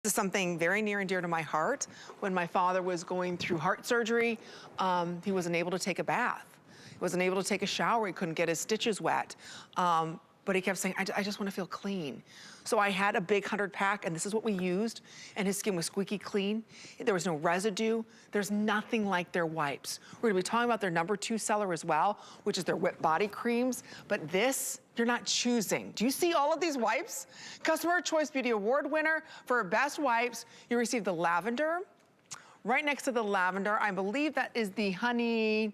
This is something very near and dear to my heart. When my father was going through heart surgery, he wasn't able to take a bath. He wasn't able to take a shower. He couldn't get his stitches wet. But he kept saying, I just want to feel clean. So I had a big 100-pack, and this is what we used, and his skin was squeaky clean. There was no residue. There's nothing like their wipes. We're gonna be talking about their #2 seller as well, which is their whipped body creams, but this, you're not choosing. Do you see all of these wipes? Customer Choice Beauty Award winner for best wipes. You received the lavender. Right next to the lavender, I believe that is the honey.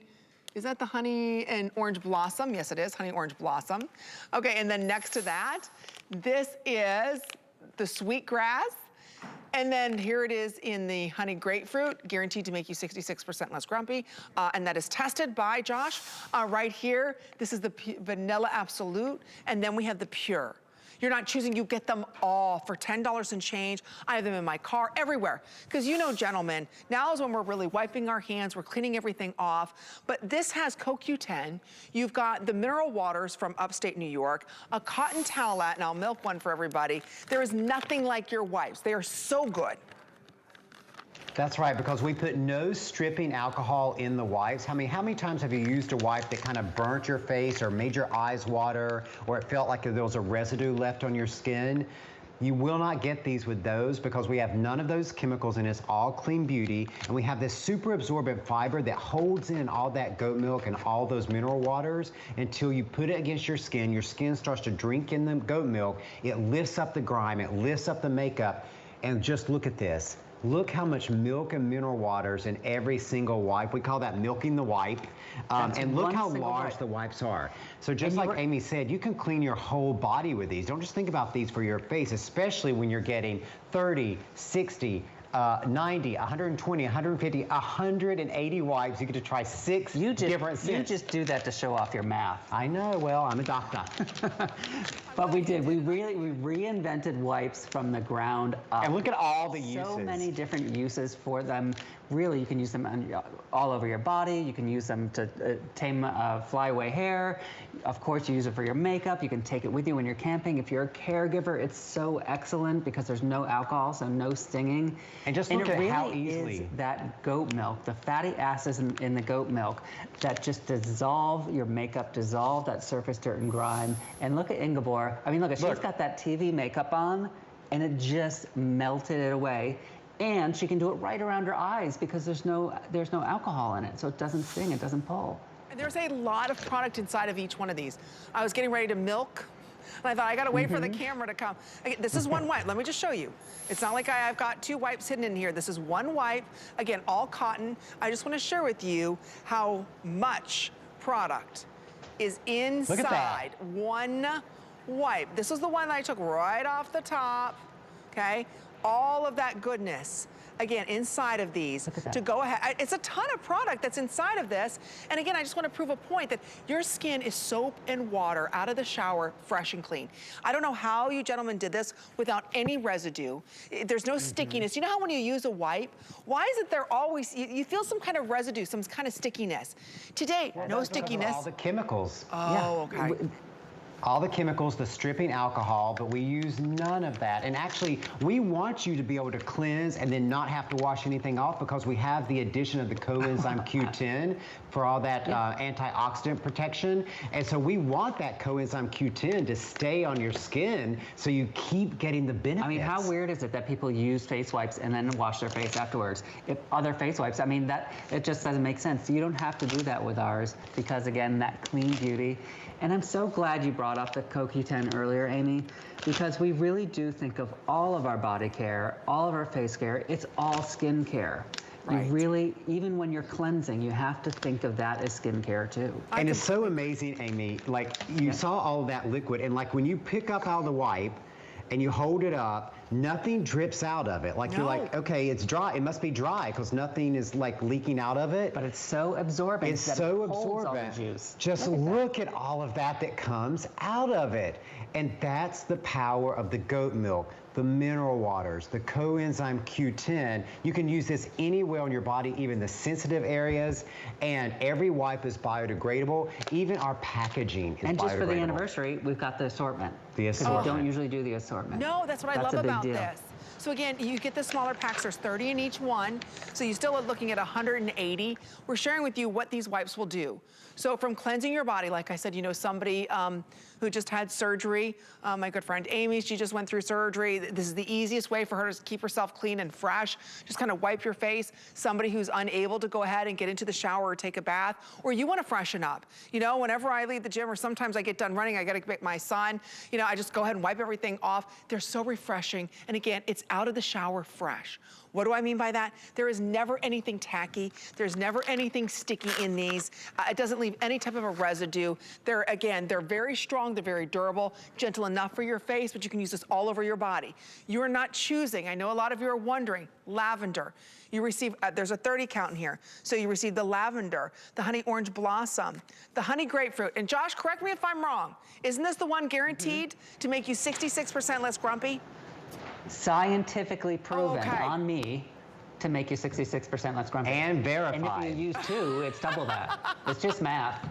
Is that the honey and orange blossom? Yes, it is, honey orange blossom. Okay, and then next to that, this is the sweet grass. And then here it is in the honey grapefruit, guaranteed to make you 66% less grumpy. And that is tested by Josh. Right here, this is the vanilla absolute. And then we have the pure. You're not choosing, you get them all for $10 and change. I have them in my car, everywhere. Because you know, gentlemen, now is when we're really wiping our hands, we're cleaning everything off. But this has CoQ10. You've got the mineral waters from upstate New York, a cotton towelette, and I'll milk one for everybody. There is nothing like your wipes. They are so good. That's right, because we put no stripping alcohol in the wipes. How many times have you used a wipe that kind of burnt your face or made your eyes water, or it felt like there was a residue left on your skin? You will not get these with those because we have none of those chemicals in it. It's all clean beauty. And we have this super absorbent fiber that holds in all that goat milk and all those mineral waters until you put it against your skin starts to drink in the goat milk. It lifts up the grime, it lifts up the makeup. And just look at this. Look how much milk and mineral waters in every single wipe. We call that milking the wipe. And look how large the wipes are. So just like Amy said, you can clean your whole body with these. Don't just think about these for your face, especially when you're getting 30, 60, 90, 120, 150, 180 wipes. You get to try 6 different scents. You just do that to show off your math. I know, well, I'm a doctor. But we did. We reinvented wipes from the ground up. And look at all the uses. So many different uses for them. Really, you can use them all over your body. You can use them to tame flyaway hair. Of course, you use it for your makeup. You can take it with you when you're camping. If you're a caregiver, it's so excellent because there's no alcohol, so no stinging. And just look at how easily. Is that goat milk, the fatty acids in the goat milk that just dissolve your makeup, dissolve that surface dirt and grime. And look at Ingeborg. I mean, look, she's got that TV makeup on, and it just melted it away. And she can do it right around her eyes because there's no alcohol in it, so it doesn't sting, it doesn't pull. And there's a lot of product inside of each one of these. I was getting ready to milk, and I thought I gotta wait for the camera to come. Okay, this is one wipe, let me just show you. It's not like I've got 2 wipes hidden in here. This is one wipe, again, all cotton. I just wanna share with you how much product is inside one wipe. This is the one that I took right off the top, okay? All of that goodness, again, inside of these to go ahead. It's a ton of product that's inside of this. And again, I just want to prove a point that your skin is soap and water out of the shower, fresh and clean. I don't know how you gentlemen did this without any residue. There's no stickiness. You know how when you use a wipe, why is it there always, you feel some kind of residue, some kind of stickiness. Today, no stickiness. All the chemicals. Oh, okay. All the chemicals, the stripping alcohol, but we use none of that. And actually, we want you to be able to cleanse and then not have to wash anything off because we have the addition of the coenzyme Q10 for all that antioxidant protection. And so we want that coenzyme Q10 to stay on your skin so you keep getting the benefits. I mean, how weird is it that people use face wipes and then wash their face afterwards? If other face wipes, I mean, it just doesn't make sense. You don't have to do that with ours because, again, that clean beauty. And I'm so glad you brought up the CoQ10 earlier, Amy, because we really do think of all of our body care, all of our face care, it's all skin care. Right. You really, even when you're cleansing, you have to think of that as skincare too. And it's so amazing, Amy, like you saw all of that liquid, and like when you pick up out of the wipe and you hold it up, nothing drips out of it. Like you're like, okay, it's dry. It must be dry because nothing is like leaking out of it. But it's so absorbent. It's so absorbent. Juice. Just look at all of that comes out of it. And that's the power of the goat milk, the mineral waters, the coenzyme Q10. You can use this anywhere on your body, even the sensitive areas. And every wipe is biodegradable. Even our packaging is biodegradable. And just for the anniversary, we've got the assortment. The assortment. We don't usually do the assortment. No, that's what I love about this. So again, you get the smaller packs, there's 30 in each one, so you still are looking at 180. We're sharing with you what these wipes will do. So from cleansing your body, like I said, you know, somebody who just had surgery, my good friend Amy, she just went through surgery. This is the easiest way for her to keep herself clean and fresh. Just kind of wipe your face. Somebody who's unable to go ahead and get into the shower or take a bath, or you want to freshen up. You know, whenever I leave the gym, or sometimes I get done running, I got to get my son, you know, I just go ahead and wipe everything off. They're so refreshing. And again, it's out of the shower fresh. What do I mean by that? There is never anything tacky. There's never anything sticky in these. It doesn't leave any type of a residue. They're very strong, they're very durable, gentle enough for your face, but you can use this all over your body. You are not choosing, I know a lot of you are wondering, lavender. You receive, there's a 30 count in here. So you receive the lavender, the honey orange blossom, the honey grapefruit. And Josh, correct me if I'm wrong. Isn't this the one guaranteed to make you 66% less grumpy? Scientifically proven on me to make you 66% less grumpy. And verified. And if you use 2, it's double that. It's just math.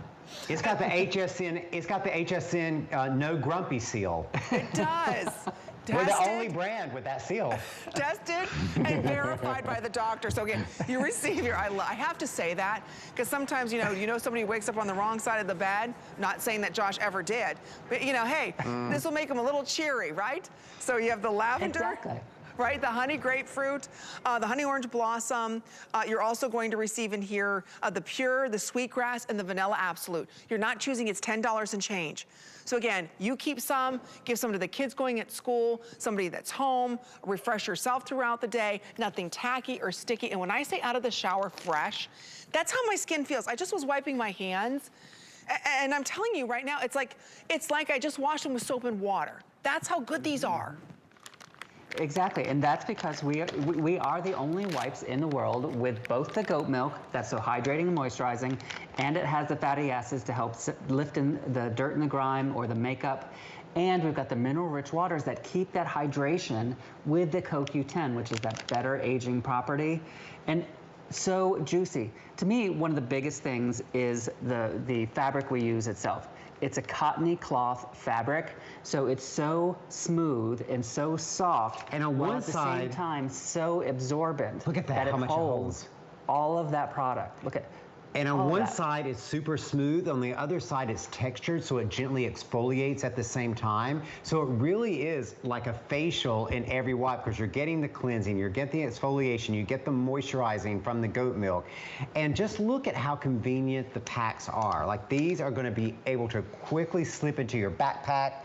It's got the HSN, no grumpy seal. It does. We're the only brand with that seal. Tested and verified by the doctor. So again, you receive your, I have to say that, because sometimes, you know somebody wakes up on the wrong side of the bed, not saying that Josh ever did, but you know, hey, this will make him a little cheery, right? So you have the lavender. Exactly. Right, the honey grapefruit, the honey orange blossom. You're also going to receive in here the pure, the sweetgrass, and the vanilla absolute. You're not choosing, it's $10 and change. So again, you keep some, give some to the kids going at school, somebody that's home, refresh yourself throughout the day, nothing tacky or sticky. And when I say out of the shower fresh, that's how my skin feels. I just was wiping my hands, and I'm telling you right now, it's like I just washed them with soap and water. That's how good these are. Exactly, and that's because we are the only wipes in the world with both the goat milk, that's so hydrating and moisturizing, and it has the fatty acids to help lift in the dirt and the grime or the makeup. And we've got the mineral-rich waters that keep that hydration with the CoQ10, which is that better aging property. And so juicy. To me, one of the biggest things is the fabric we use itself. It's a cottony cloth fabric, so it's so smooth and so soft, and on one at the side, same time so absorbent. Look at that, how much it holds. All of that product. Look at. And on one side, it's super smooth. On the other side, it's textured, so it gently exfoliates at the same time. So it really is like a facial in every wipe, because you're getting the cleansing, you're getting the exfoliation, you get the moisturizing from the goat milk. And just look at how convenient the packs are. Like, these are going to be able to quickly slip into your backpack,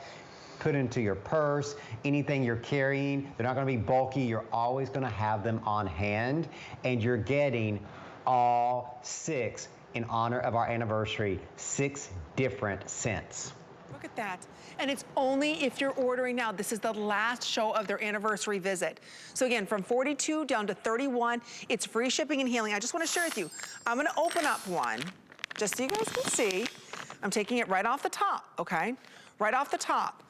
put into your purse, anything you're carrying. They're not going to be bulky. You're always going to have them on hand, and you're getting all 6 in honor of our anniversary, 6 different scents. Look at that. And it's only if you're ordering now. This is the last show of their anniversary visit. So again, from 42 down to 31, it's free shipping and healing. I just want to share with you, I'm going to open up one just so you guys can see. I'm taking it right off the top, okay? Right off the top.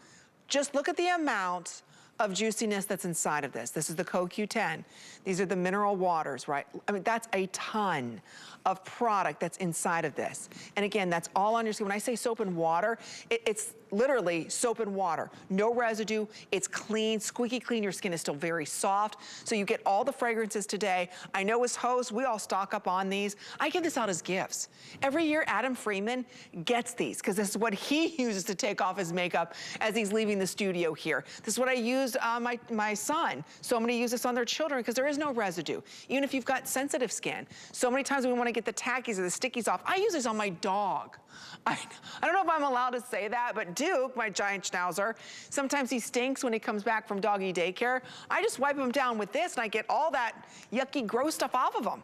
Just look at the amount of juiciness that's inside of this. This is the CoQ10. These are the mineral waters, right? I mean, that's a ton of product that's inside of this. And again, that's all on your skin. When I say soap and water, it's literally soap and water. No residue, it's clean, squeaky clean. Your skin is still very soft. So you get all the fragrances today. I know as hosts, we all stock up on these. I give this out as gifts. Every year, Adam Freeman gets these, because this is what he uses to take off his makeup as he's leaving the studio here. This is what I used my son. So many use this on their children, because there is no residue. Even if you've got sensitive skin. So many times we want to get the tackies or the stickies off. I use this on my dog. I don't know if I'm allowed to say that, but Duke, my giant schnauzer, sometimes he stinks when he comes back from doggy daycare. I just wipe him down with this, and I get all that yucky, gross stuff off of him.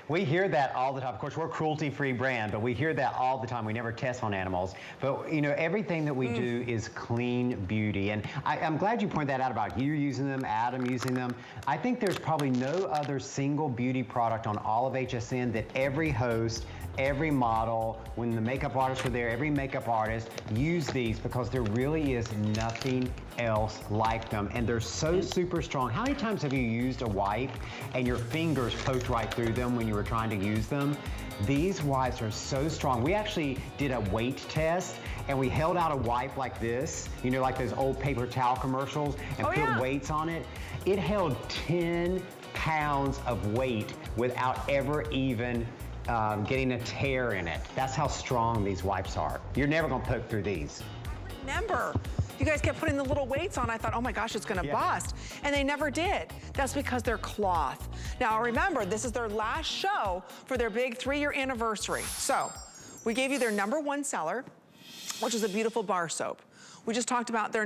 We hear that all the time. Of course, we're a cruelty-free brand, but we hear that all the time. We never test on animals. But, you know, everything that we do is clean beauty. And I'm glad you pointed that out about you using them, Adam using them. I think there's probably no other single beauty product on all of HSN that every host, every model, when the makeup artists were there, every makeup artist used these, because there really is nothing else like them. And they're so super strong. How many times have you used a wipe and your fingers poked right through them when you were were trying to use them. These wipes are so strong. We actually did a weight test, and we held out a wipe like this, you know, like those old paper towel commercials, and put weights on it. It held 10 pounds of weight without ever even getting a tear in it. That's how strong these wipes are. You're never gonna poke through these. Remember, you guys kept putting the little weights on. I thought, oh my gosh, it's gonna bust. And they never did. That's because they're cloth. Now remember, this is their last show for their big 3-year anniversary. So, we gave you their #1 seller, which is a beautiful bar soap. We just talked about their